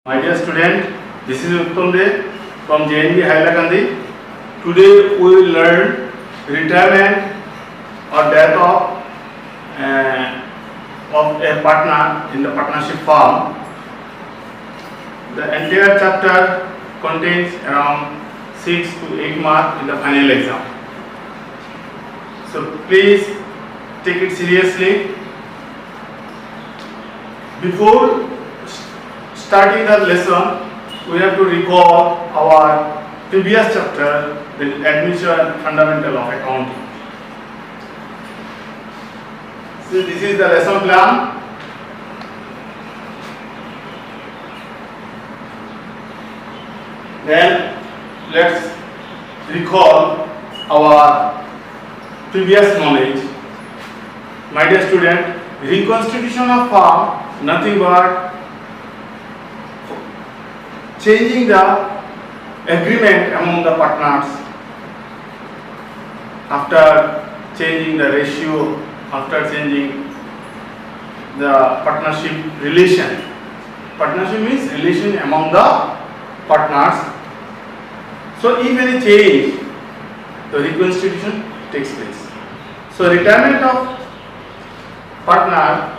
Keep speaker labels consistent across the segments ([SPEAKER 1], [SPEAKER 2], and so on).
[SPEAKER 1] My dear student, this is Uttam De from JNB Hailakandi. Today we will learn retirement or death of a partner in the partnership firm. The entire chapter contains around 6 to 8 marks in the final exam. So please take it seriously. Before starting the lesson, we have to recall our previous chapter, the admission fundamental of accounting. So this is the lesson plan. Then let's recall our previous knowledge. My dear student, reconstitution of firm, nothing but changing the agreement among the partners after changing the ratio, after changing the partnership relation. Partnership means relation among the partners. So if any change, the reconstitution takes place. So retirement of partner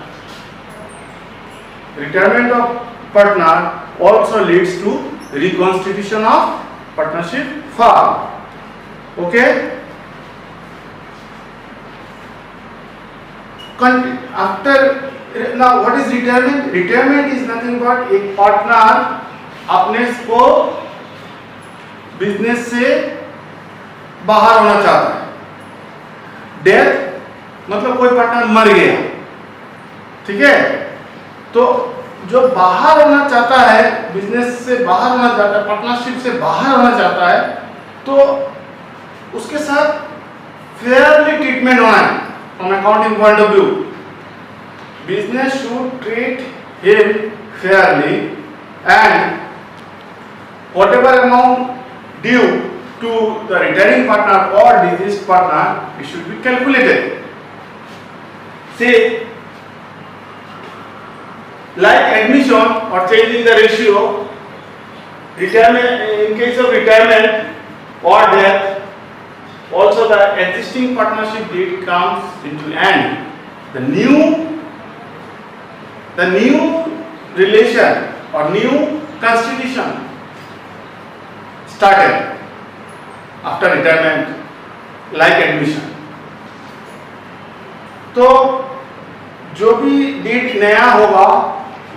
[SPEAKER 1] also leads to reconstitution of partnership firm. Okay? Now what is retirement? Retirement is nothing but एक partner अपने को business से बाहर होना चाहता है. Death मतलब कोई पार्टनर मर गया, ठीक है? तो जो बाहर होना चाहता है, बिजनेस से बाहर होना चाहता है, पार्टनरशिप से बाहर होना चाहता है, तो उसके साथ फेयरली ट्रीटमेंट होना है. From accounting point of view, business should treat him Fairlie and whatever amount due to the retiring partner or deceased partner, it should be calculated. Say, like admission or changing the ratio, retirement, in case of retirement or death, also the existing partnership deed comes into end. The new relation or new constitution started after retirement, like admission. तो जो भी deed नया होगा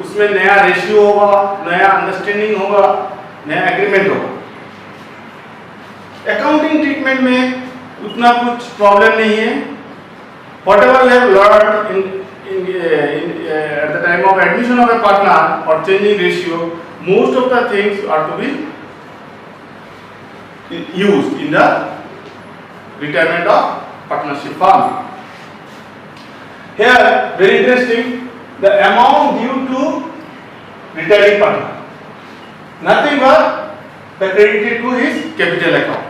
[SPEAKER 1] उसमें नया ratio होगा, नया understanding होगा, नया एग्रीमेंट होगा. अकाउंटिंग ट्रीटमेंट में उतना कुछ प्रॉब्लम नहीं है. Whatever we have learned at the time of admission of a partner or changing ratio, most of the things are to be used in the retirement of partnership firm. Here, very interesting, the amount due to retiring partner, nothing but the credited to his capital account.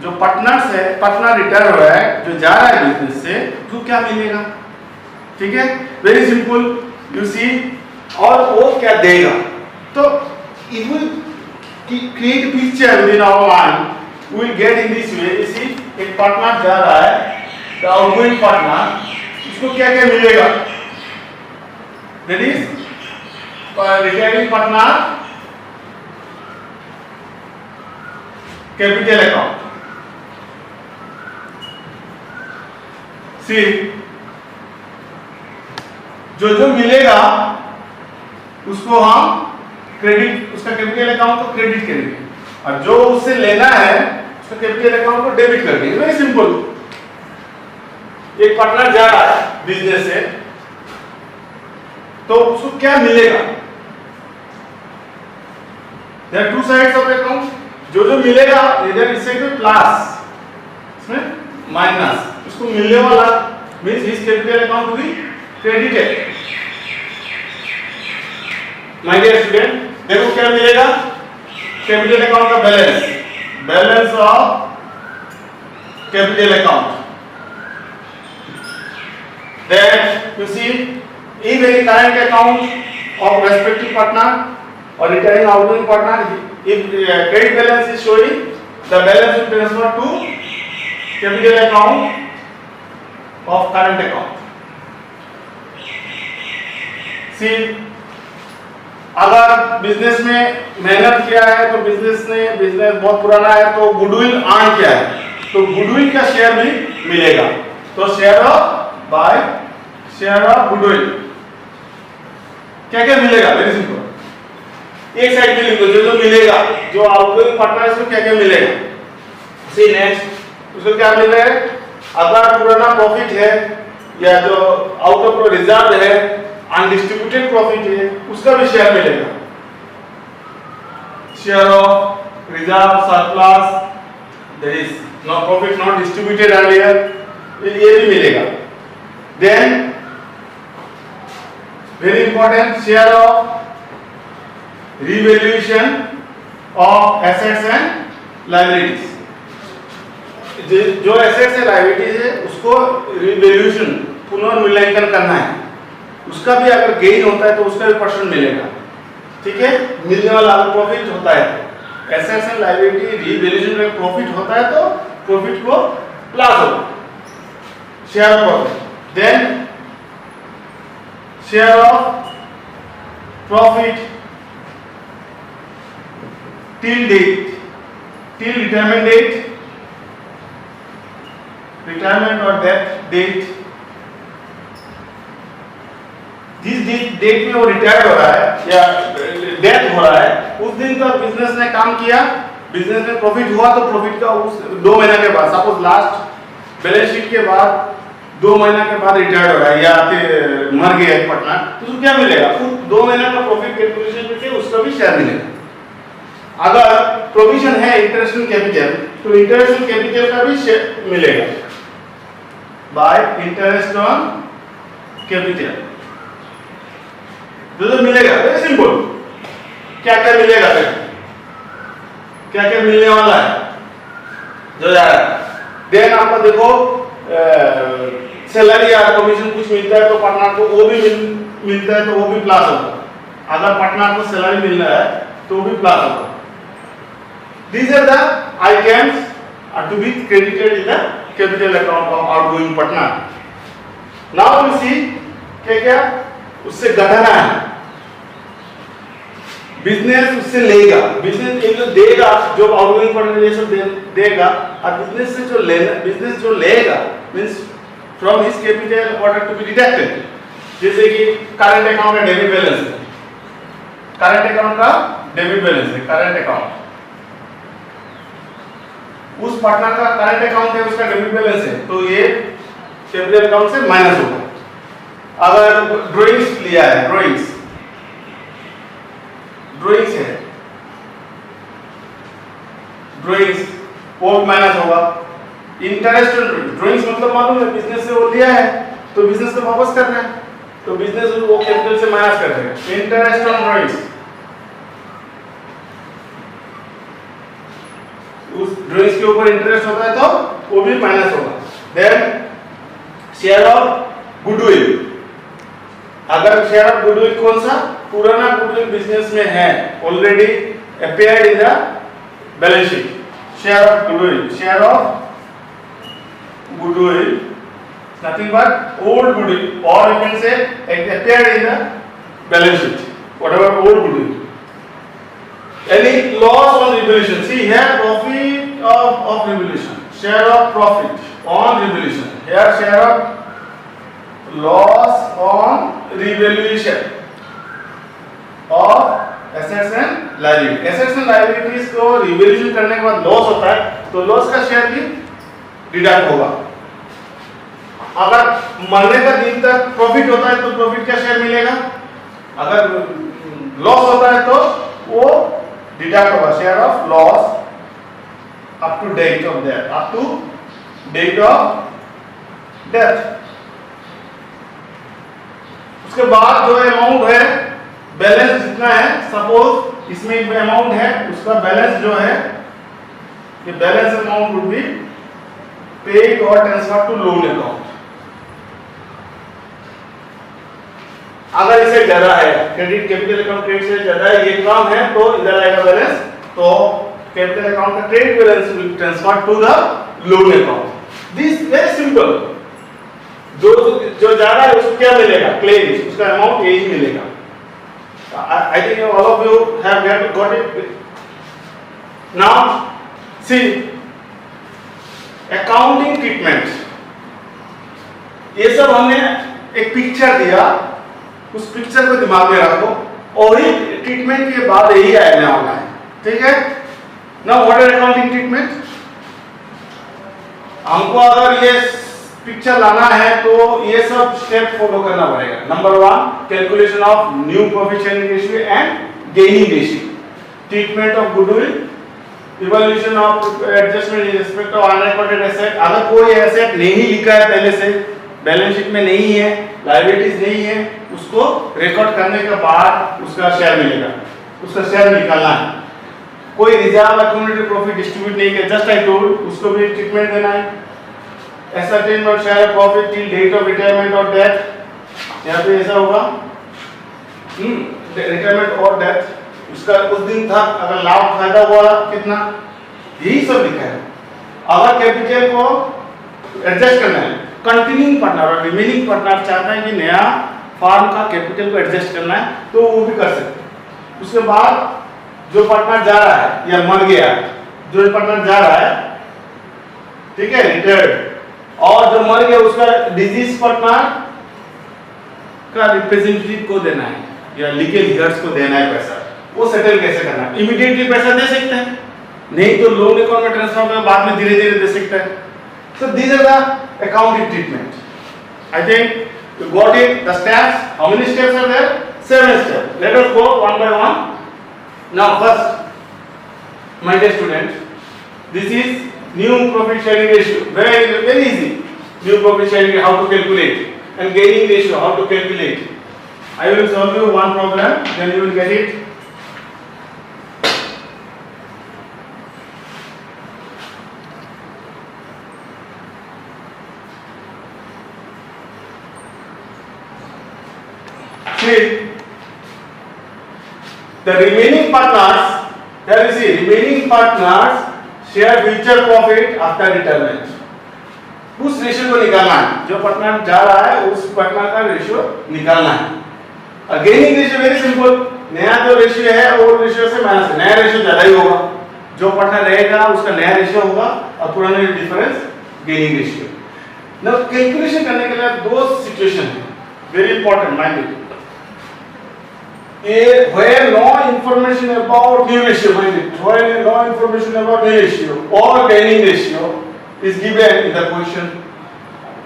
[SPEAKER 1] जो partners है, partner retire हुआ है, जो जा रहा है business से, तो क्या मिलेगा? ठीक है, वेरी सिंपल. यू सी, और वो क्या देगा? तो if we create a picture within our mind, we will get in this way. You see, एक पार्टनर जा रहा है, the outgoing partner, उसको क्या क्या मिलेगा? That is retiring partner capital account. See, जो मिलेगा उसको हम क्रेडिट, उसका कैपिटल अकाउंट को क्रेडिट करेंगे, और जो उससे लेना है उसका कैपिटल अकाउंट को डेबिट कर देंगे. Very simple. एक पार्टनर जा रहा है बिजनेस से, तो उसको क्या मिलेगा? There are two sides of account. जो मिलेगा, इधर इस साइड में प्लस, इसमें माइनस. उसको मिलने वाला means his capital account to be credited. My dear student, देखो क्या मिलेगा? कैपिटल अकाउंट का balance of capital account. That you see, if any current account of respective partner or returning outgoing partner. If credit balance is showing, the balance will transfer to capital account of current account. See, अगर business में मेहनत किया है तो business बहुत पुराना है तो गुडविल अर्न किया है तो गुडविल का शेयर भी मिलेगा. तो शेयर ऑफ गुडविल क्या क्या मिलेगा? Very simple. एक साइड में लिख दो जो मिलेगा, जो आउटगोइंग पार्टनर इसको क्या क्या मिलेगा. सी नेक्स्ट उसको क्या मिल रहा है? अगर पुराना प्रॉफिट है या जो आउट ऑफ रिजर्व है, अनडिस्ट्रीब्यूटेड प्रॉफिट है, उसका भी शेयर मिलेगा. Share of reserve surplus, there is no profit not distributed earlier, ये भी मिलेगा. Then very important, share of revaluation of assets and liabilities. जो एसेट्स एंड लायबिलिटीज है उसको रिवैल्यूएशन पुनर्मूल्यांकन करना है. उसका भी अगर गेन होता है तो उसका भी परसेंट मिलेगा. ठीक है, मिलने वाला अगर प्रॉफिट होता है, एसेट्स एंड लायबिलिटी रिवैल्यूएशन में प्रॉफिट होता है तो प्रॉफिट को प्लस होगा share of profit. Then share of profit till date, till retirement और डेथ डेट. जिस डेट में वो रिटायर्ड हो रहा है या डेथ हो रहा है उस दिन तक बिजनेस ने काम किया, बिजनेस में प्रॉफिट हुआ तो प्रॉफिट का उस 2 महीने के बाद, सपोज लास्ट बैलेंस शीट के बाद 2 महीने के बाद रिटायर्ड हो रहा है या फिर मर गया एक पार्टनर, तो उसको क्या मिलेगा? उस 2 महीने का प्रॉफिट कैलकुलेशन करके उसका भी शेयर मिलेगा. अगर प्रोविजन है इंटरेस्ट ऑन कैपिटल तो इंटरेस्ट ऑन कैपिटल का भी शेयर मिलेगा बाय इंटरेस्ट ऑन कैपिटल. जो मिलेगा वेरी सिंपल. क्या क्या मिलेगा, क्या क्या मिलने वाला है जो जा रहा है. देन आपको देखो सैलरी या कमीशन कुछ मिलता है तो पार्टनर को वो भी मिलता है तो वो भी प्लस होगा. अगर पार्टनर को सैलरी मिल रहा है तो वो भी प्लस होगा. These are the items are to be credited in the capital account of outgoing partner. Now we see क्या क्या उससे घटाना है. बिजनेस उससे लेगा, बिजनेस एक जो देगा, जो आउटगोइंग पार्टनर ये सब देगा, और बिजनेस से जो लेना, बिजनेस जो लेगा means from his capital order to be deducted. जैसे कि करंट अकाउंट का डेबिट बैलेंस है, करंट अकाउंट का डेबिट बैलेंस है, करंट अकाउंट उस पार्टनर का करंट अकाउंट है, उसका डेबिट बैलेंस है तो ये कैपिटल अकाउंट से माइनस होगा. अगर ड्राइंग्स लिया है, ड्राइंग्स है, ड्राइंग्स वो माइनस होगा. इंटरेस्ट ड्राइंग्स मतलब मालूम है, बिजनेस से वो लिया है तो बिजनेस को वापस करना है तो बिजनेस वो कैपिटल से माइनस कर देगा. इंटरेस्ट ऑन ड्राइंग्स, उस ड्राइंग्स के ऊपर इंटरेस्ट होता है तो वो भी माइनस होगा. Then share of goodwill. अगर शेयर ऑफ गुडविल कौन सा? पुराना गुडविल बिजनेस में है, already appeared in the balance sheet. Share of goodwill, share of goodwill nothing but old goodwill और you can say appeared in the balance sheet, whatever old goodwill. Any loss on revaluation. See here profit of revaluation. Share of profit on revaluation. Here share of loss on revaluation of assets and liabilities. Assets and liabilities को revaluation करने के बाद loss होता है तो loss का share भी deduct होगा. अगर मरने का दिन तक प्रॉफिट होता है तो प्रॉफिट का शेयर मिलेगा. अगर लॉस होता है तो वो डिडक्ट होगा. Share of loss up to date of death, up to date of death. उसके बाद जो अमाउंट है, बैलेंस जितना है, सपोज इसमें एक अमाउंट है, उसका बैलेंस जो है, ये balance amount would be paid और ट्रांसफर टू लोन अकाउंट. अगर इसे ज्यादा है, क्रेडिट कैपिटल अकाउंट क्रेडिट से ज्यादा है, ये कम है, तो इधर आएगा बैलेंस, तो कैपिटल अकाउंट का credit balance will transfer to the loan account. This very simple. जो ज्यादा है उसको क्या मिलेगा? क्लेम, उसका अमाउंट यही मिलेगा। I think all of you have got it. Now see accounting treatment, ये सब हमने एक पिक्चर दिया, उस पिक्चर को दिमाग में रखो, और ही ट्रीटमेंट के बाद यही आना होना है, ठीक है? Now what is accounting treatment? हमको अगर ये पिक्चर लाना है तो ये सब स्टेप फॉलो करना पड़ेगा। Number 1, calculation of new profit sharing ratio and gaining ratio, treatment of goodwill, evaluation of adjustment in respect of unrecorded asset. अगर कोई एसेट नहीं लिखा है पहले से, बैलेंस शीट में नहीं है, लायबिलिटीज नहीं है, उसको रिकॉर्ड करने के बाद उसका शेयर मिलेगा, उसका शेयर निकालना है। कोई रिजर्व एक्यूमुलेटेड प्रॉफिट डिस्ट्रीब्यूट नहीं किया, जस्ट आई टोल्ड, उसको भी ट्रीटमेंट देना है। ascertain or share profit till date of retirement or death, यहाँ पे ऐसा होगा, रिटायरमेंट और डेथ, उसका उस दिन तक अगर लाभ फायदा हुआ कितना, यही सब लिखा है। अगर कैपिटल को एडजस्ट करना है, कंटिन्यूइंग पार्टनर और रिमेनिंग पार्टनर चाहता है कि नया फार्म का कैपिटल को एडजस्ट करना है, तो वो भी कर सकते हैं। उसके बाद जो पार्टनर जा रहा है या मर गया, जो पार्टनर जा रहा है, ठीक है, रिटायर्ड, और जो मर गया उसका डिजीज पार्टनर का रिप्रेजेंटेटिव को देना है या लीगल हियर्स को देना है पैसा, वो सेटल कैसे करना है? इमीडिएटली पैसा दे सकते हैं, नहीं तो लोन अकाउंट में ट्रांसफर कर बाद में धीरे धीरे दे सकते हैं। So this is the accounting treatment. I think you got it, the steps. How many steps are there? 7 steps. Let us go one by one. Now first, my dear student, this is new profit sharing ratio, very easy. New profit sharing, how to calculate, and gaining ratio, how to calculate. I will solve you one problem, then you will get it. See, the remaining partners, here you see, remaining partners share future profit after retirement. उस ratio को निकालना है, जो partner जा रहा है उस partner का रेशियो निकालना है। गेनिंग रेशियो वेरी सिंपल, नया जो रेशियो है वो रेशियो से माइनस, नया रेशियो ज्यादा ही होगा, जो पार्टनर रहेगा उसका नया रेशियो होगा और पुराने difference gaining ratio. Now calculation करने के लिए दो सिचुएशन है, very important, mind it. where no information about new ratio, mind it, where no information about new ratio or gaining ratio is given in the question,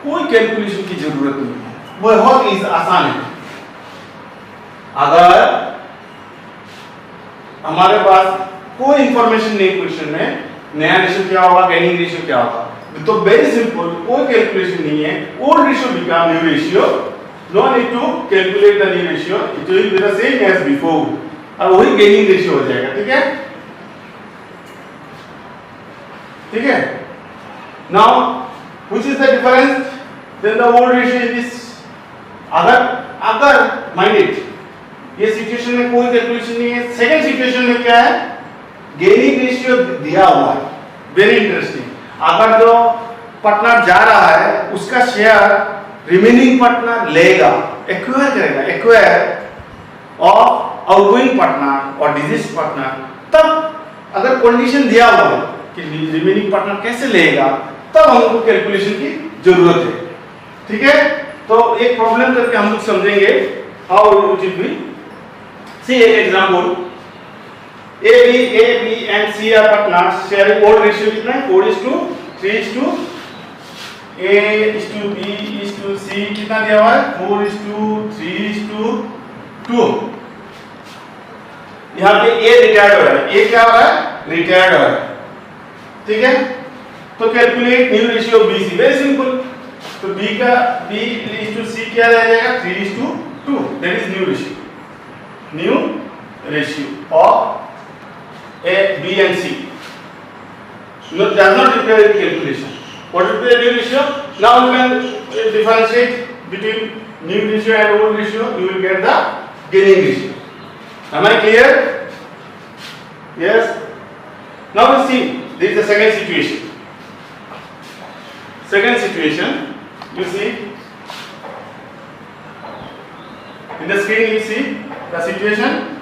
[SPEAKER 1] कोई calculation की जरूरत नहीं है, बहुत आसान है। अगर हमारे पास कोई इंफॉर्मेशन नहीं क्वेश्चन में, नया रेशियो क्या होगा, गेनिंग रेशियो क्या होगा, तो वेरी सिंपल, कोई कैलकुलेशन नहीं है, old ratio become new ratio, no need to calculate the new ratio, it will be the same as before, और वही gaining ratio हो जाएगा, ठीक है, ठीक है। Now which is the difference? Then the old ratio is this. अगर mind it, ये सिचुएशन में कोई कैलकुलेशन नहीं है। सेकंड सिचुएशन में क्या है, गेनिंग रेशियो दिया हुआ है, वेरी इंटरेस्टिंग। अगर जो पार्टनर जा रहा है उसका शेयर रिमेनिंग पार्टनर लेगा, एक्वायर करेगा, एक्वायर ऑफ आउटगोइंग पार्टनर और डिजीज पार्टनर, तब अगर कंडीशन दिया हुआ है कि रिमेनिंग पार्टनर कैसे लेगा, तब हमको कैलकुलेशन की जरूरत है, ठीक है। तो एक प्रॉब्लम करके हम लोग समझेंगे how it will be. See एक example, A B and C are partners sharing old ratio कितना है, 4:3 A:B:C कितना दिया हुआ है, 4:3:2। यहाँ पे A रिटायर्ड हो रहा है, A क्या हो रहा है, रिटायर्ड हो रहा है, ठीक है। तो calculate new ratio BC, very simple. तो B:C क्या रह जाएगा, 3:2, that is new ratio of A, B and C. Does not require calculation. What will be the new ratio? Now we can differentiate between new ratio and old ratio, you will get the gaining ratio. Am I clear? Yes. Now we see, this is the second situation. Second situation, you see, in the screen you see the situation.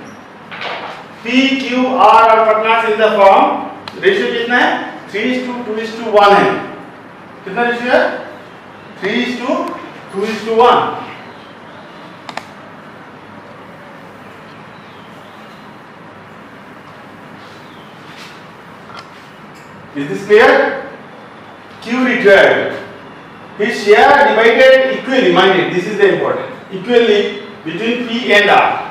[SPEAKER 1] P, Q, R और partners in the firm, ratio कितना है? 3:2:1 है. कितना ratio है? 3:2:1. Is this clear? Q retired. His share divided equally. Mind it, this is the important. Equally between P and R.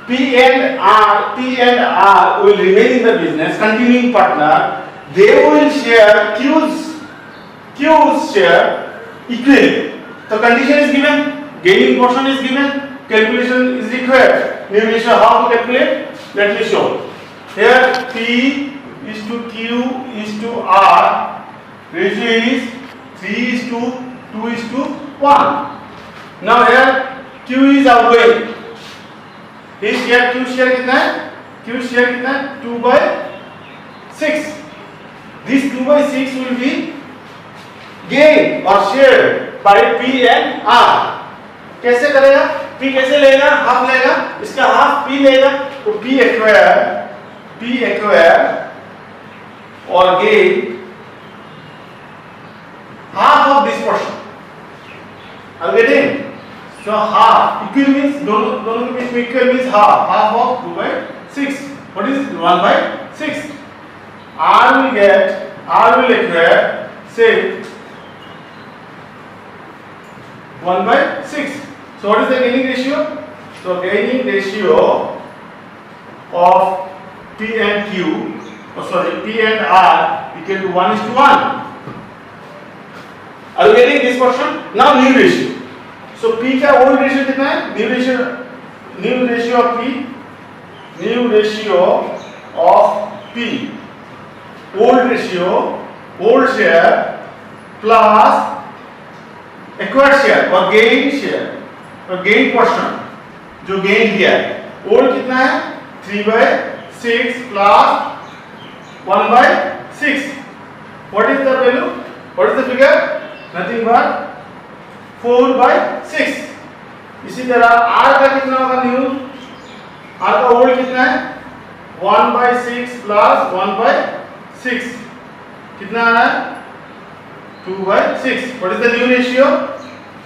[SPEAKER 1] P and R will remain in the business, continuing partner. They will share Q's share equally. The condition is given, gaining portion is given, calculation is required. New ratio, how to calculate? Let me show. Here P is to Q is to R. Ratio is 3:2:1. Now here Q is outgoing. His share, Q share कितना है? Q share कितना है? 2/6. This 2/6 will be gained or shared by P and R. कैसे करेगा? P कैसे लेगा? Half लेगा. इसका हाफ P लेगा. तो P acquire or gain half of this portion. Are you getting? So half equal means दोनों के बीच में equal means half of 2/6. What is 1/6? R will acquire say 1/6. So what is the gaining ratio? So gaining ratio of P and Q, P and R equal to 1:1. Are you getting this portion? Now new ratio. So P का old ratio कितना है? New ratio of P, old share plus acquired share or gain portion जो gain किया है. Old कितना है? 3/6 plus 1/6. What is the value? What is the figure? Nothing but 4/6. इसी तरह R का कितना होगा न्यू? R का ओल्ड कितना है? 1/6 plus 1/6. कितना आ रहा है? 2/6. What is the new ratio?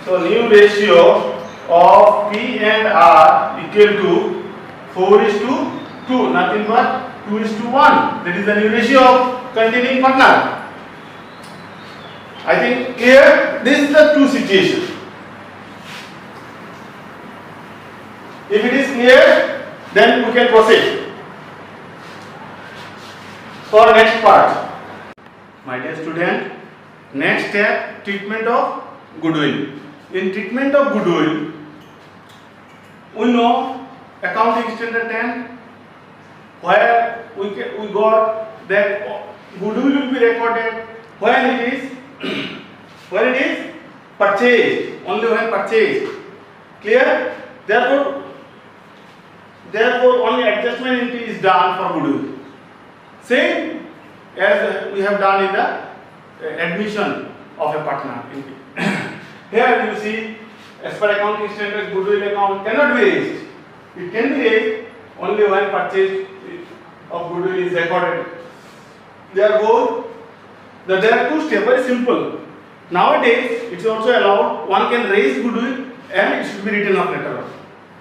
[SPEAKER 1] So new ratio of P and R equal to 4:2. Nothing but 2:1. That is the new ratio of continuing partner. I think clear. This is the two situation. If it is clear, then we can proceed for next part. My dear student, next step, treatment of goodwill. In treatment of goodwill, we know accounting standard 10, where we got that goodwill will be recorded when it is purchased, only when purchased. Clear? Therefore only adjustment entry is done for goodwill. Same as we have done in the admission of a partner. Here you see, as per accounting standards, goodwill account cannot be raised. It can be raised only when purchase of goodwill is recorded. Therefore, there are two steps, very simple. Nowadays, it's also allowed, one can raise goodwill and it should be written off later on.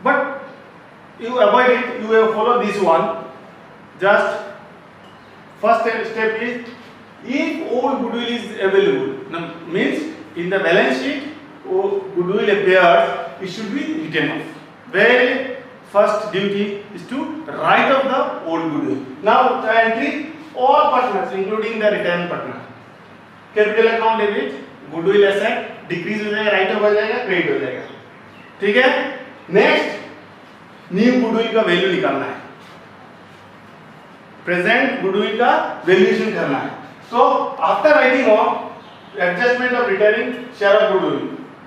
[SPEAKER 1] But you avoid it, you will follow this one. Just first step is, if all goodwill is available, means in the balance sheet, goodwill appears, it should be written off. Very first duty is to write off the old goodwill. Now the entry, all partners, including the retiring partner. Capital account debit, goodwill asset decrease हो जाएगा, right of हो जाएगा, credit हो जाएगा. ठीक है. Next, new goodwill का value निकालना है, प्रेजेंट गुडविल का वैल्यूएशन करना है. So after writing off adjustment of returning share of goodwill,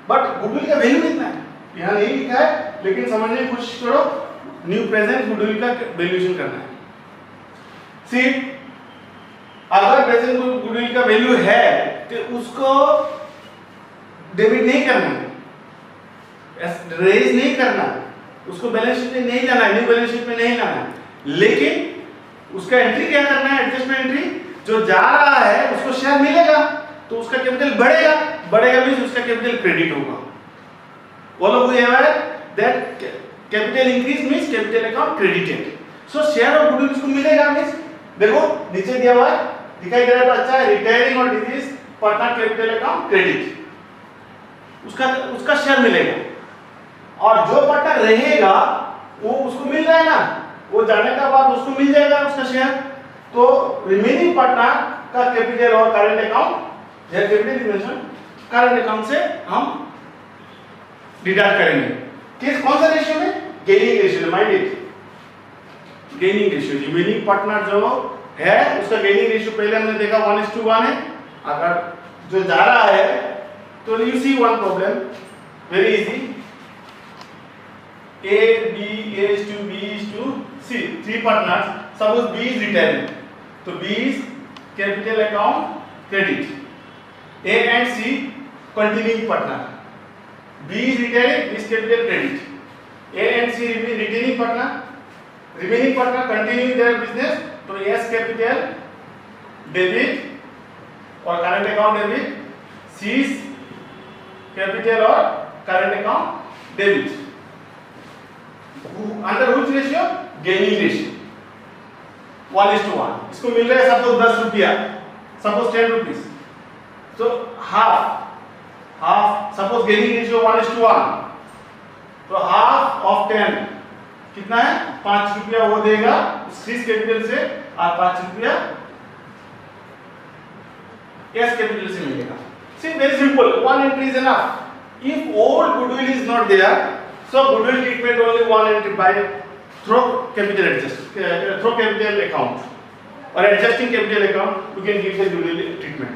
[SPEAKER 1] but goodwill का वैल्यू कितना है? यहाँ नहीं लिखा है, लेकिन समझने की कोशिश करो। न्यू प्रेजेंट गुडविल का वैल्यूएशन करना है। सी, अगर प्रेजेंट गुडविल का वैल्यू है तो उसको डेबिट नहीं करना है, रेज नहीं करना, उसको बैलेंस शीट में नहीं लाना है, न्यू बैलेंस शीट में नहीं लाना है, लेकिन उसका एंट्री क्या करना है, एडजस्टमेंट एंट्री। जो जा रहा है उसको शेयर मिलेगा तो उसका कैपिटल बढ़ेगा, बढ़ेगा मींस उसका कैपिटल क्रेडिट होगा। All of you are that capital increase means capital account credited. So share of goodwill उसको मिलेगा मींस, देखो नीचे दिया हुआ है, दिखाई दे रहा है तो अच्छा है, रिटायरिंग और disease partner capital account credit, उसका शेयर मिलेगा। और जो पार्टनर रहेगा वो उसको मिल रहा है ना, वो जाने का बाद उसको मिल जाएगा उसका शेयर। तो रिमेनिंग पार्टनर का कैपिटल और करंट अकाउंट या कैपिटल इक्वेशन करंट अकाउंट से हम डिडक्ट करेंगे। किस कौन सा रेशियो में? गेनिंग रेशियो में, mind it, gaining ratio. Remaining partner जो है उसका गेनिंग रेशियो पहले हमने देखा 1:1 है। अगर जो जा रहा है तो you see one problem, very easy, A, B, A:2, B:2, C, 3 partners. Suppose B is retiring, तो B is capital account credit. A and C continuing partner. B is retiring is capital credit. A and C retaining partner, remaining partner continuing their business, तो S capital debit और current account debit, C's capital और current account debit. Under which ratio? Gaining ratio 1:1। इसको मिल रहा है suppose 10 रुपया, suppose 10 rupees, तो half suppose gaining ratio 1:1, तो half of 10 कितना है? 5 रुपया वो देगा सीज कैपिटल से और 5 रुपया एस कैपिटल से मिलेगा। See, very simple, one entry is enough. If old goodwill is not there, so goodwill treatment only one entry by through capital account or adjusting capital account we can give the goodwill treatment.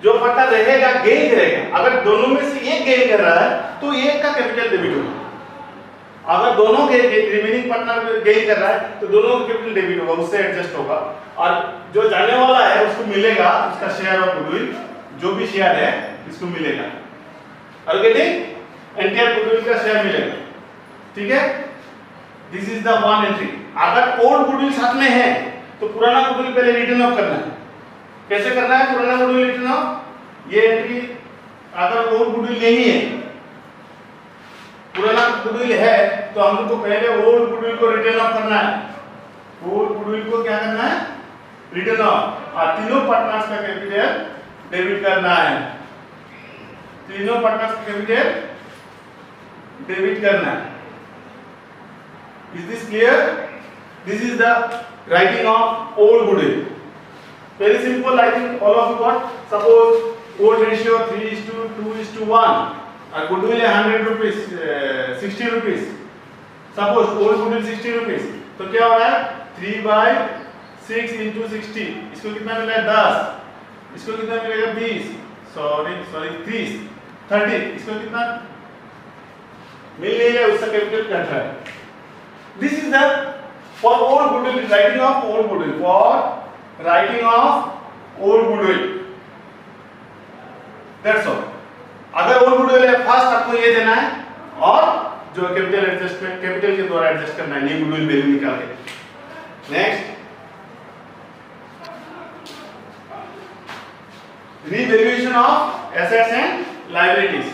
[SPEAKER 1] जो partner रहेगा gain करेगा, अगर दोनों में से एक gain कर रहा है तो एक का कैपिटल डेबिट होगा। अगर दोनों के रिमेनिंग पार्टनर गेन कर रहा है तो दोनों का कैपिटल डेबिट होगा, उससे एडजस्ट होगा। और जो जाने वाला है उसको मिलेगा उसका शेयर ऑफ गुडविल, जो भी शेयर है इसको मिलेगा। और गेटिंग एंटायर गुडविल का शेयर मिलेगा, ठीक है। This is the one entry. अगर ओल्ड गुडविल साथ में है तो पुराना गुडविल पहले रिटर्न ऑफ करना है। कैसे करना है पुराना गुडविल रिटर्न ऑफ? ये एंट्री अगर ओल्ड गुडविल नहीं है, पुराना गुडविल है, तो हम लोग को पहले ओल्ड गुडविल को रिटर्न ऑफ करना है। ओल्ड गुडविल को क्या करना है? Return of. और तीनों पार्टनर्स का कैपिटल डेबिट करना है, तीनों पार्टनर्स का कैपिटल डेबिट करना है। Is this clear? This is the writing of old goodwill. Very simple. I think all of you got. Suppose old ratio 3:2:1 और goodwill है 100 rupees, 60 rupees. Suppose old goodwill 60 rupees, तो क्या हो रहा है? 3/6 into 60, इसको कितना मिला है? 10, इसको कितना मिलेगा? 20, सॉरी 30, 30, इसको कितना मिल नहीं है? उसका कैपिटल कट रहा है। This is the for old goodwill, writing of old goodwill, for writing of old goodwill. That's all. अगर old goodwill है, फर्स्ट आपको ये देना है और जो कैपिटल एडजस्टमेंट कैपिटल के द्वारा एडजस्ट करना है, न्यू गुडविल वैल्यू निकाल के। Next, revaluation of assets and liabilities.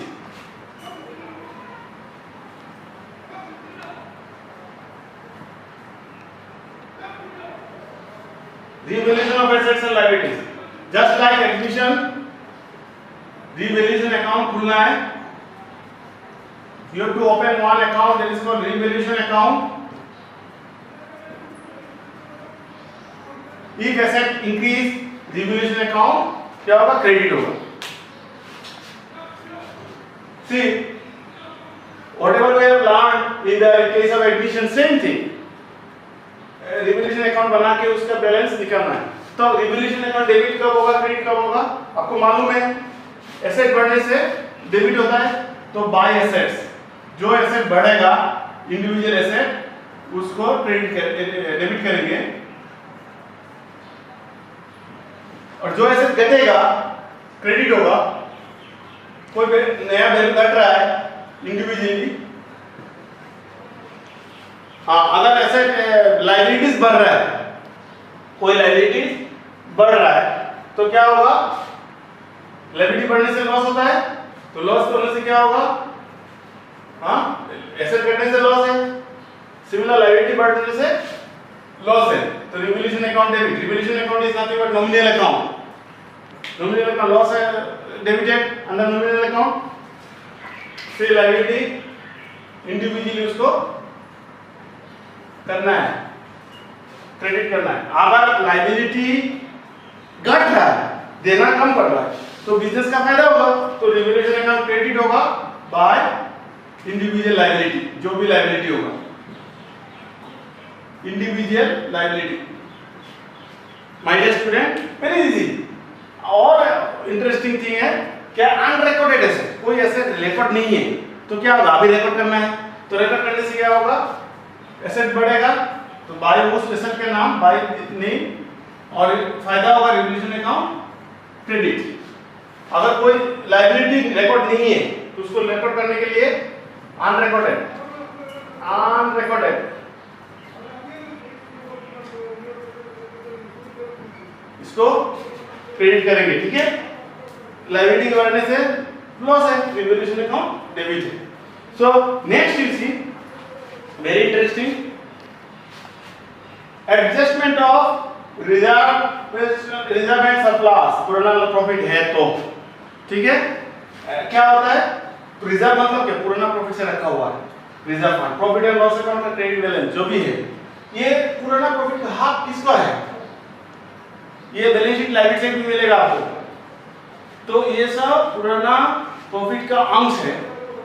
[SPEAKER 1] Revaluation of assets and liabilities, just like admission, revaluation account खुलना है। You have to open one account that is called revaluation account. If asset increase, revaluation account क्या होगा? Credit होगा। See, whatever we have learned in the case of admission, same thing. Revaluation account बना के उसका balance निकालना है। तो revaluation account debit कब होगा, क्रेडिट कब होगा? आपको मालूम है, एसेट बढ़ने से डेबिट होता है, तो बाय एसेट्स, जो एसेट बढ़ेगा इंडिविजुअल एसेट उसको डेबिट करेंगे, और जो एसेट घटेगा क्रेडिट होगा। कोई नया वैल्यू घट रहा है इंडिविजुअली, हाँ अगर एसेट लायबिलिटीज बढ़ रहा है, कोई लायबिलिटीज बढ़ रहा है तो क्या होगा, लायबिलिटी बढ़ने से लॉस होता है, तो लॉस होने से क्या होगा, हाँ एसेट घटने से लॉस है, सिमिलर लायबिलिटी बढ़ने से लॉस है, तो revolution account debit, revolution account is nothing but nominal account, nominal account loss है डेबिटेड अंडर नॉमिनल अकाउंट, फिर लायबिलिटी इंडिविजुअली उसको करना है, क्रेडिट करना है। अगर लायबिलिटी घट रहा है, देना कम पड़ रहा है, तो बिजनेस का फायदा होगा, तो रिवोल्यूशन अकाउंट क्रेडिट होगा बाय इंडिविजुअल लायबिलिटी, जो भी लायबिलिटी होगा individual liability. My dear student, very easy. और इंटरेस्टिंग थिंग है क्या, अनरिकॉर्डेड एसेट, कोई एसेट रिकॉर्ड नहीं है तो क्या होगा, अभी रिकॉर्ड करना है, तो रिकॉर्ड करने से क्या होगा, एसेट बढ़ेगा, तो बाय उस एसेट के नाम बाय नेम, और फायदा होगा रिवोल्यूशन अकाउंट क्रेडिट। अगर कोई लायबिलिटी रिकॉर्ड नहीं है तो उसको रिकॉर्ड करने के लिए अनरिकॉर्डेड इसको क्रेडिट करेंगे, ठीक है। लायबिलिटी बढ़ने से लॉस है, रिवोल्यूशन अकाउंट डेबिट है। So next you see very interesting, adjustment of reserve and surplus, पुराना प्रॉफिट है तो, ठीक है। क्या होता है रिजर्व, मतलब क्या, पुराना प्रॉफिट से रखा हुआ है, reserve fund, profit and loss account का क्रेडिट बैलेंस जो भी है, ये पुराना प्रॉफिट का हक किसका है, ये बैलेंस शीट लायबिलिटी से भी मिलेगा आपको, तो ये सब पुराना प्रॉफिट का अंश है,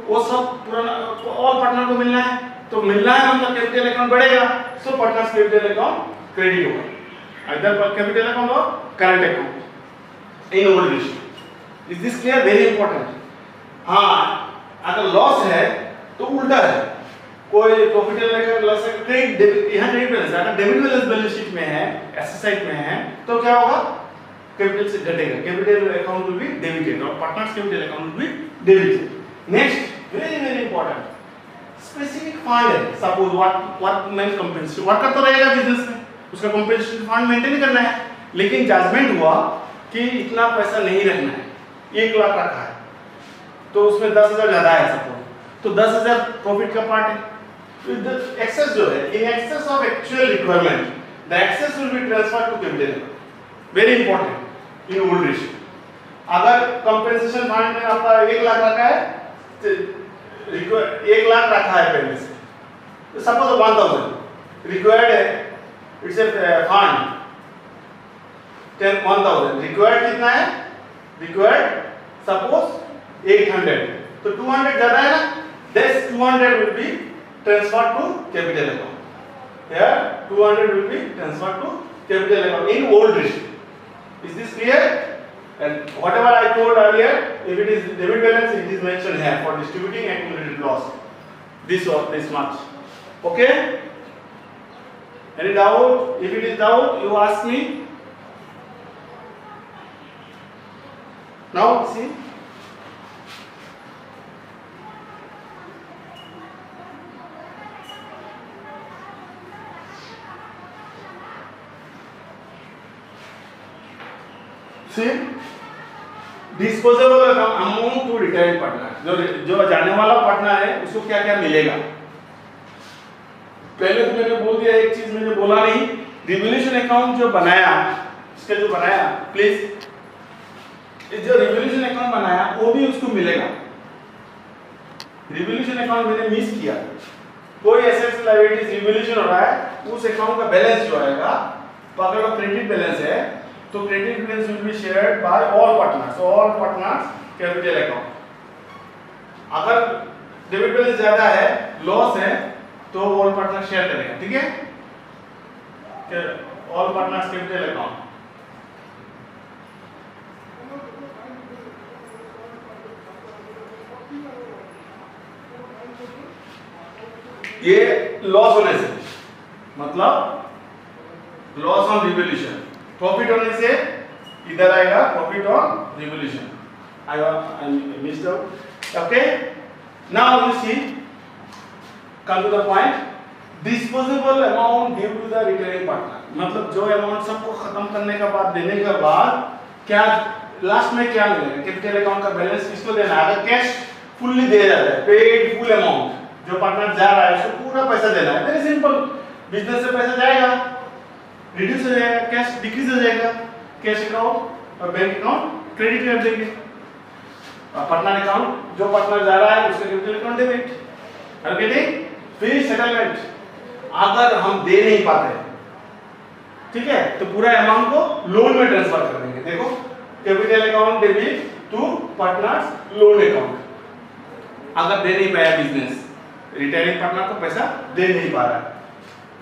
[SPEAKER 1] वो सब पुराना ऑल पार्टनर को मिलना है, तो मिलना है मतलब कैपिटल अकाउंट बढ़ेगा, सो पार्टनर्स कैपिटल अकाउंट क्रेडिट होगा, either कैपिटल अकाउंट और current account in old ratio. Is this clear, very important. हाँ अगर लॉस है तो उल्टा है, कोई प्रॉफिट अकाउंट लॉस है, क्रेडिट डेबिट, यहां क्रेडिट बैलेंस है, अगर डेबिट बैलेंस बैलेंस शीट में है, एसेट साइड में है, तो क्या होगा, कैपिटल से घटेगा, capital account will be debited और partners capital account will be debited. Next very very important, specific fund है, सपोज वर्कमैन कंपनसेशन, वर्कर तो रहेगा बिजनेस में, उसका कंपनसेशन फंड मेंटेन करना है, लेकिन जजमेंट हुआ कि इतना पैसा नहीं रखना है, 1 लाख रखा है, तो उसमें 10,000 ज्यादा है सपोज, तो 10,000 प्रॉफिट का पार्ट है, तो एक्सेस जो है, in excess of actual requirement the excess will be transferred to capital, very important in old ratio. अगर कंपनसेशन फंड में आपका 1 लाख रखा है, 1 लाख रखा है पहले से, तो सपोज 1000 रिक्वायर्ड है, इट्स ए फंड 1000 रिक्वायर्ड कितना है, रिक्वायर्ड सपोज 800, तो 200 ज्यादा है ना, this 200 will be transferred to capital account, here 200 will be transferred to capital account in old ratio. Is this clear? And whatever I told earlier, if it is debit balance, it is mentioned here for distributing accumulated loss, this or this much, okay. Any doubt? If it is doubt, you ask me. Now see, disposable amount to retired partner, जो जाने वाला partner है उसको क्या क्या मिलेगा। पहले तो मैंने बोल दिया, एक चीज मैंने बोला नहीं, रिवोल्यूशन अकाउंट जो बनाया, इसका जो बनाया प्लीज, जो रिवोल्यूशन अकाउंट बनाया वो भी उसको मिलेगा। रिवोल्यूशन अकाउंट मैंने मिस किया, कोई एसेट्स लायबिलिटीज रिवोल्यूशन हो रहा है, उस अकाउंट का बैलेंस जो आएगा, तो अगर वो क्रेडिट बैलेंस है तो credit balance will be shared by all partners, all partners capital account. अगर डेबिट बैलेंस ज्यादा है, लॉस है, तो ऑल पार्टनर शेयर करेगा, ठीक है, ऑल पार्टनर्स कैपिटल अकाउंट। ये लॉस होने से, मतलब लॉस ऑन रिवोल्यूशन। प्रॉफिट होने से इधर आएगा profit on revolution. I missed out. Okay, now you see, come to the point, disposable amount due to the retiring partner, मतलब जो अमाउंट सबको खत्म करने का बाद, देने के बाद क्या लास्ट में क्या मिलेगा, कैपिटल अकाउंट का बैलेंस किसको देना है। अगर कैश फुल्ली दिया जाता है, पेड फुल अमाउंट, जो पार्टनर जा रहा है उसको पूरा पैसा देना है, वेरी सिंपल। बिजनेस से पैसा जाएगा, रिड्यूस हो जाएगा, कैश डिक्रीज हो जाएगा, कैश अकाउंट और बैंक अकाउंट क्रेडिट कर देंगे, पार्टनर अकाउंट जो पार्टनर जा रहा है उसका कैपिटल अकाउंट डेबिट। फिर सेटलमेंट, अगर हम दे नहीं पाते, ठीक है, तो पूरा अमाउंट को लोन में ट्रांसफर कर देंगे। देखो, capital account debit to partners loan account. अगर दे नहीं पाया बिजनेस, रिटायरिंग पार्टनर को पैसा दे नहीं पा रहा है,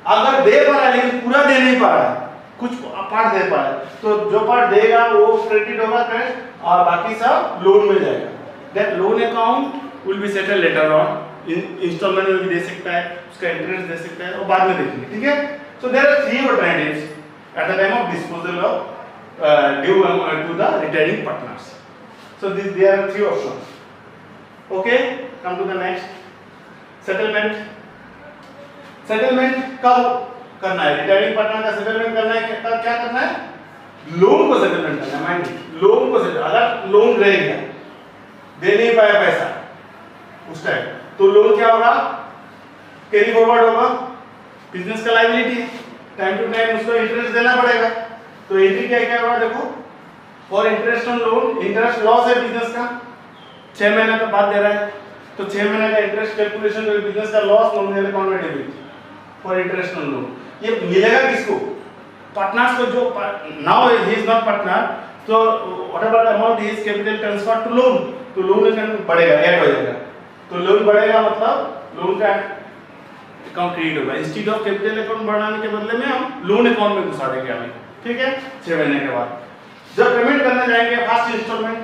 [SPEAKER 1] अगर दे पा रहा है लेकिन पूरा दे नहीं पा रहा है, कुछ पार्ट दे पा रहा है, तो जो पार्ट देगा वो क्रेडिट होगा कैश और बाकी सब लोन में जाएगा। That loan account will be settle later on, instalment में भी दे सकता है, उसका इंटरेस्ट दे सकता है, और बाद में देखेंगे, ठीक है। So there are three alternatives at the time of disposal of due to the retiring partners. So there are three options. Okay, come to the next, settlement. Settlement कब करना है, रिटायरिंग पार्टनर का सेटलमेंट करना है, क्या करना है, loan को सेटलमेंट करना है। माइंड, लोन को सेटल, अगर लोन रहेगा, दे नहीं पाया पैसा उस टाइम, तो लोन क्या होगा, कैरी फॉरवर्ड होगा, बिजनेस का लायबिलिटी है, टाइम टू टाइम उसको इंटरेस्ट देना पड़ेगा। तो एंट्री क्या होगा, देखो, for interest on loan, interest loss है बिजनेस का, 6 महीने का बाद दे रहा है, तो 6 महीने का इंटरेस्ट कैलकुलेशन करके बिजनेस का लॉस नॉमिनल अकाउंट में debit for interest on loan. ये मिलेगा किसको, पार्टनर्स को, जो now he is not partner, तो whatever amount is capital transfer to loan, तो लोन अकाउंट बढ़ेगा, ऐड हो जाएगा। तो लोन बढ़ेगा मतलब लोन का अकाउंट क्रिएट होगा। इंस्टीड ऑफ कैपिटल अकाउंट बढ़ाने के बदले में हम लोन अकाउंट में घुसा देंगे हमें, ठीक है। 6 महीने के बाद जब पेमेंट करने जाएंगे फर्स्ट इंस्टॉलमेंट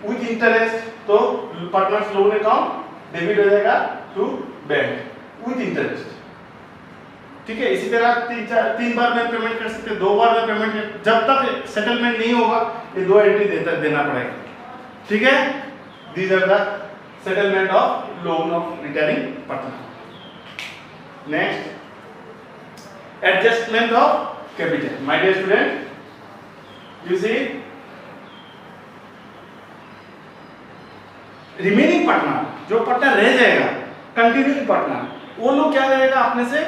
[SPEAKER 1] विद इंटरेस्ट, तो पार्टनर्स लोन अकाउंट डेबिट हो जाएगा टू बैंक विद इंटरेस्ट, ठीक है। इसी तरह 3 बार में पेमेंट कर सकते हैं, 2 बार में पेमेंट, जब तक सेटलमेंट नहीं होगा ये 2 एंट्री देना पड़ेगा, ठीक है। These are the settlement of loan of retiring partner. Next, adjustment of capital. My dear student, you see, remaining partner, जो पार्टनर रह जाएगा, कंटिन्यूइंग पार्टनर, वो लोग क्या करेगा, अपने से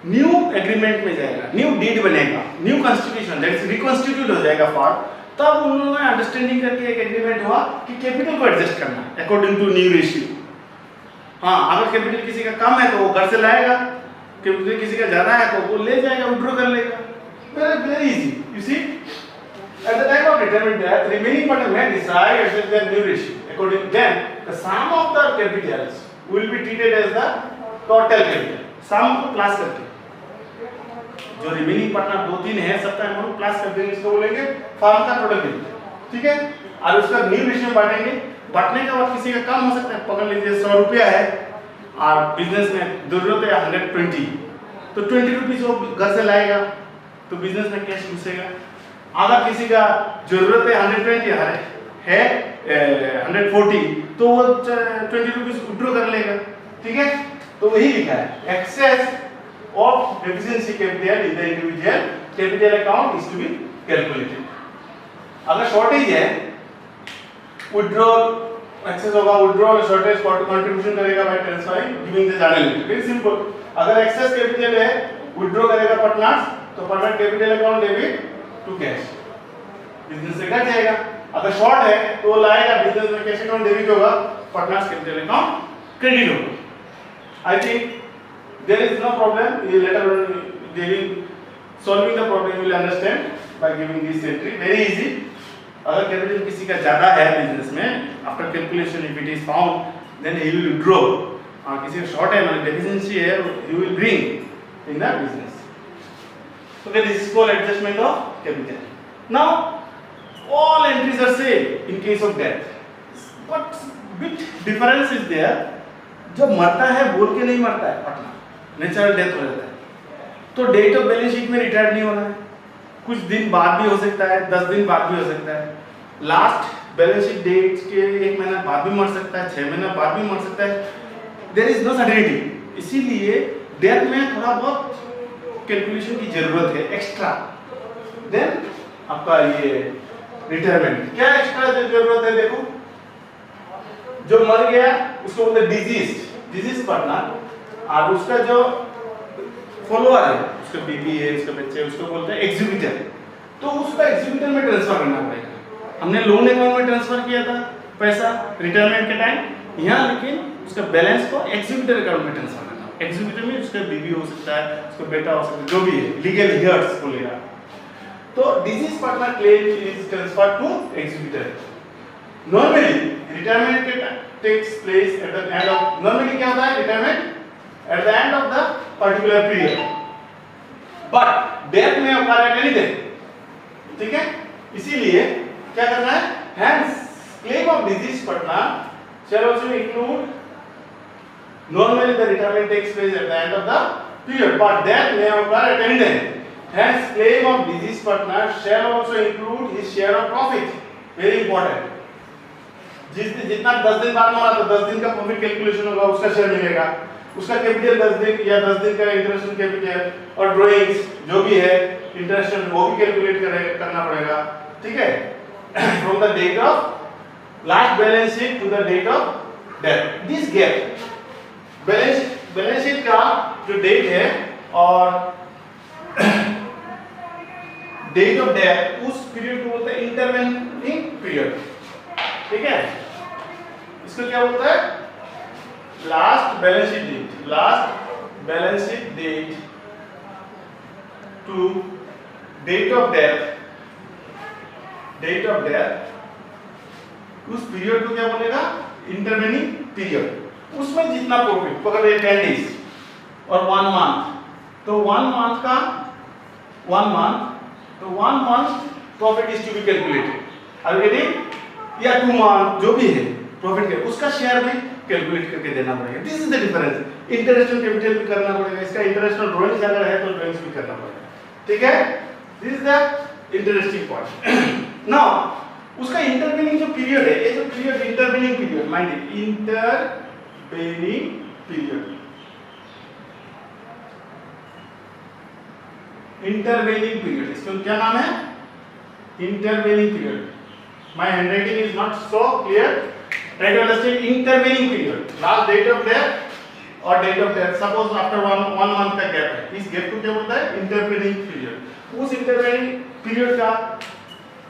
[SPEAKER 1] न्यू एग्रीमेंट में जाएगा, न्यू डीड बनेगा, new constitution, that is reconstitute हो जाएगा फॉर, तब उन लोगों ने अंडरस्टैंडिंग करके एक एग्रीमेंट हुआ कि कैपिटल को एडजस्ट करना है अकॉर्डिंग टू न्यू रेशियो। हाँ, अगर कैपिटल किसी का कम है तो वो घर से लाएगा, कैपिटल किसी का ज्यादा है तो वो ले जाएगा, विथड्रॉ कर लेगा। Very easy, you see. At the time of retirement death, remaining partner may decide as their new ratio. According to them, the sum of the capitals will be treated as the total capital. Sum को plus करके, जो remaining partner 2-3 है सबका amount plus कर देंगे, इसको बोलेंगे firm का टोटल कैपिटल, ठीक है। और उसका न्यू रेशियो बांटेंगे, बांटने के बाद किसी का कम हो सकता है, पकड़ लीजिए 100 रुपया है और बिजनेस में जरूरत है 120, तो 20 रुपीज वो घर से लाएगा, तो बिजनेस में कैश घुसेगा। अगर किसी का जरूरत है 120 है 140, तो वो 20 रुपीज विथड्रॉ कर लेगा, ठीक है। तो वही लिखा है, excess of deficiency capital in the individual capital account is to be calculated. अगर शॉर्टेज है, विथड्रॉल एक्सेस होगा, विथड्रॉल शॉर्टेज कंट्रीब्यूशन करेगा by transferring giving the journal entry. Very simple, अगर एक्सेस कैपिटल है, विथड्रॉ करेगा पार्टनर्स, तो partner capital account debit to cash, business से cut जाएगा। अगर शॉर्ट है तो वो लाएगा, बिजनेस में कैश अकाउंट डेबिट होगा, पार्टनर्स कैपिटल अकाउंट क्रेडिट होगा। आई think there is no problem, ये later they will solving the problem, you will understand by giving this entry, very easy. अगर कैपिटल किसी का ज्यादा है बिजनेस में, after calculation if it is found then he will withdraw, और किसी का शॉर्ट है मतलब डेफिशिएंसी है, he will bring in the business. Okay, this is called adjustment of capital. Now, all entries are same in case of death, but bit difference is there. जब मरता है बोल के नहीं मरता है पार्टनर, नेचुरल डेथ हो जाता है। तो डेट ऑफ बैलेंस शीट में रिटायर्ड नहीं होना है, कुछ दिन बाद भी हो सकता है, 10 दिन बाद भी हो सकता है, लास्ट बैलेंस शीट डेट के 1 महीना बाद भी मर सकता है, 6 महीना बाद भी मर सकता है। There is no certainty. इसीलिए डेथ में थोड़ा बहुत कैलकुलेशन की जरूरत है एक्स्ट्रा। देन आपका ये रिटायरमेंट क्या एक्स्ट्रा जरूरत है, देखो जो मर गया उसको बोलते हैं डिजीज पार्टनर, और उसका जो फॉलोअर है, उसका बीबी है, उसका बच्चे, उसको बोलते हैं एग्जीक्यूटर। तो उसका एग्जीक्यूटर में ट्रांसफर करना पड़ेगा। हमने लोन अकाउंट में ट्रांसफर किया था पैसा रिटायरमेंट के टाइम, यहाँ लेकिन उसका बैलेंस को एग्जीक्यूटर अकाउंट में ट्रांसफर करना। एग्जीक्यूटर में उसका बीबी हो सकता है, उसका बेटा हो सकता है, जो भी है लीगल हियर्स बोलेगा। तो deceased partner claim is transfer to executor. Normally retirement के takes place at the end of, normally क्या होता है retirement at the end of the particular period, but death में ऑकर एट एनी टाइम, ठीक है। इसीलिए क्या करना है, hence claim of deceased partner shall also include, normally the retirement takes place at the end of the period, but death may occur at any time. Hence claim of deceased partner shall also include his share of profit. Very important. जितना 10 दिन बाद मरा तो 10 दिन का profit calculation होगा, उसका share मिलेगा। उसका कैपिटल 10 दिन या 10 दिन का इंटरेस्ट कैपिटल और ड्राइंग्स जो भी है इंटरेस्ट वो भी कैलकुलेट करना पड़ेगा, ठीक है। From the date of last balance sheet to the date of death, this gap balance sheet का जो डेट है और डेट ऑफ डेथ, उस पीरियड को बोलते हैं इंटरवेनिंग पीरियड, ठीक है। इसको क्या बोलता है, last balance sheet date, last balance sheet date to date of death, date of death, उस पीरियड को क्या बोलेगा, इंटरवेनिंग पीरियड। उसमें जितना प्रॉफिट, पकड़े 10 डेज और 1 मंथ, तो 1 मंथ का 1 मंथ, तो 1 month profit is to be calculated. Are you getting, या 2 मंथ जो भी है प्रॉफिट के उसका शेयर भी कैलकुलेट करके देना पड़ेगा। This is the difference. Interest on capital भी करना पड़ेगा, इसका इंटरेस्ट ऑन ड्राइंग्स अगर है तो ड्राइंग्स भी करना पड़ेगा, ठीक है। This is the interesting point. Now उसका इंटरवेनिंग जो पीरियड है, ये जो period intervening period, mind intervening period, intervening period, इसका क्या नाम है, intervening period. My handwriting is not so clear, try to understand intervening period, last date of death और date of death, suppose after 1 month का gap है, इस gap को क्या बोलता है, इंटरवेनिंग पीरियड। उस इंटरवेनिंग पीरियड का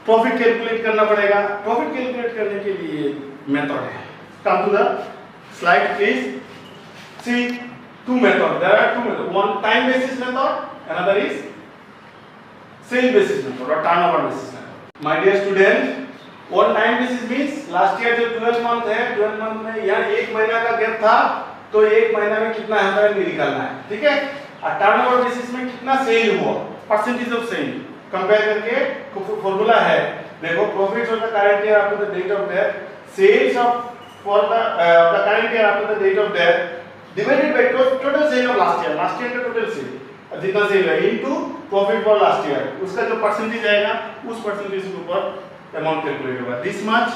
[SPEAKER 1] प्रॉफिट कैलकुलेट करना पड़ेगा। प्रॉफिट कैलकुलेट करने के लिए मेथड है, come to the slide please, see 2 method, there are 2 method, one time basis method, another is sale basis method or turnover basis method। my dear student, one time basis means last year जो 12 month है, 12 month में यहाँ 1 महीना का gap था तो 1 महीना में कितना है हमें निकालना है, ठीक है। और टर्नओवर बेसिस में कितना सेल हुआ, परसेंटेज ऑफ सेल कंपेयर करके फॉर्मूला है, देखो profit of the current year after the date of death, sales of for the current year after the date of death divided by total sale of last year, last year का total sale जितना sale है into profit for last year, उसका जो percentage आएगा उस percentage के ऊपर amount calculate होगा। This much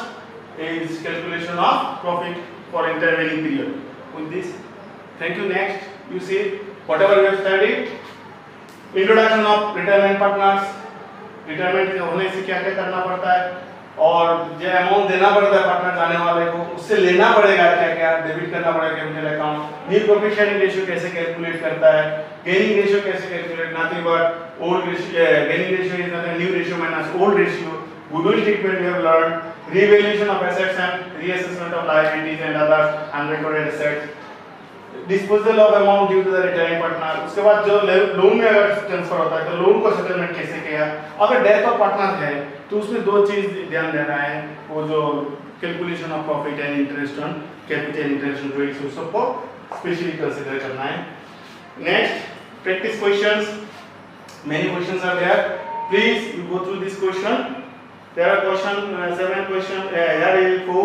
[SPEAKER 1] is calculation of profit for intervening period with this। thank you। next you see whatever we have studied, introduction of retirement partners, retirement होने से क्या क्या करना पड़ता है और जो अमाउंट देना पड़ता है पार्टनर जाने वाले को, उससे लेना पड़ेगा क्या क्या, डेबिट करना पड़ेगा capital account, new profit sharing ratio कैसे कैलकुलेट करता है, गेनिंग रेशियो कैसे calculate, nothing but old ratio, gaining ratio is nothing new ratio minus old ratio, goodwill treatment we have learned, revaluation of assets and reassessment of liabilities and other unrecorded assets, disposal of amount due to the retiring partner। उसके बाद जो loan में अगर transfer होता है तो loan को settlement कैसे किया, अगर डेथ ऑफ पार्टनर है तो उसमें 2 चीज ध्यान देना है, वो जो calculation of profit and interest on capital, interest on drawings, उस सबको स्पेशली कंसीडर करना है। Next practice questions, many questions are there, please you go through this question. There are question 7 question here is 4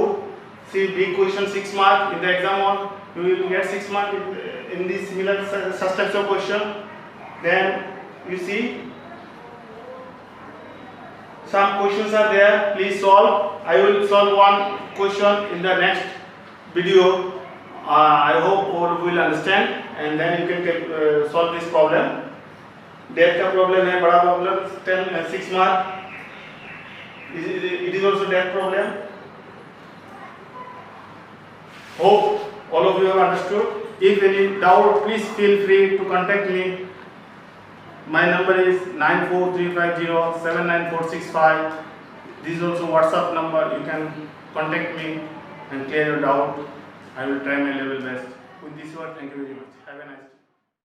[SPEAKER 1] See big question 6 mark in the exam hall, you will get 6 mark in this similar such types of question. Then you see some questions are there, please solve. I will solve one question in the next video. I hope all will understand and then you can solve this problem. Death का problem है, बड़ा problem 6 mark, it is also death problem. Hope all of you have understood. If any doubt, please feel free to contact me. My number is 9435079465. This is also WhatsApp number. You can contact me and clear your doubt. I will try my level best. With this word, thank you very much.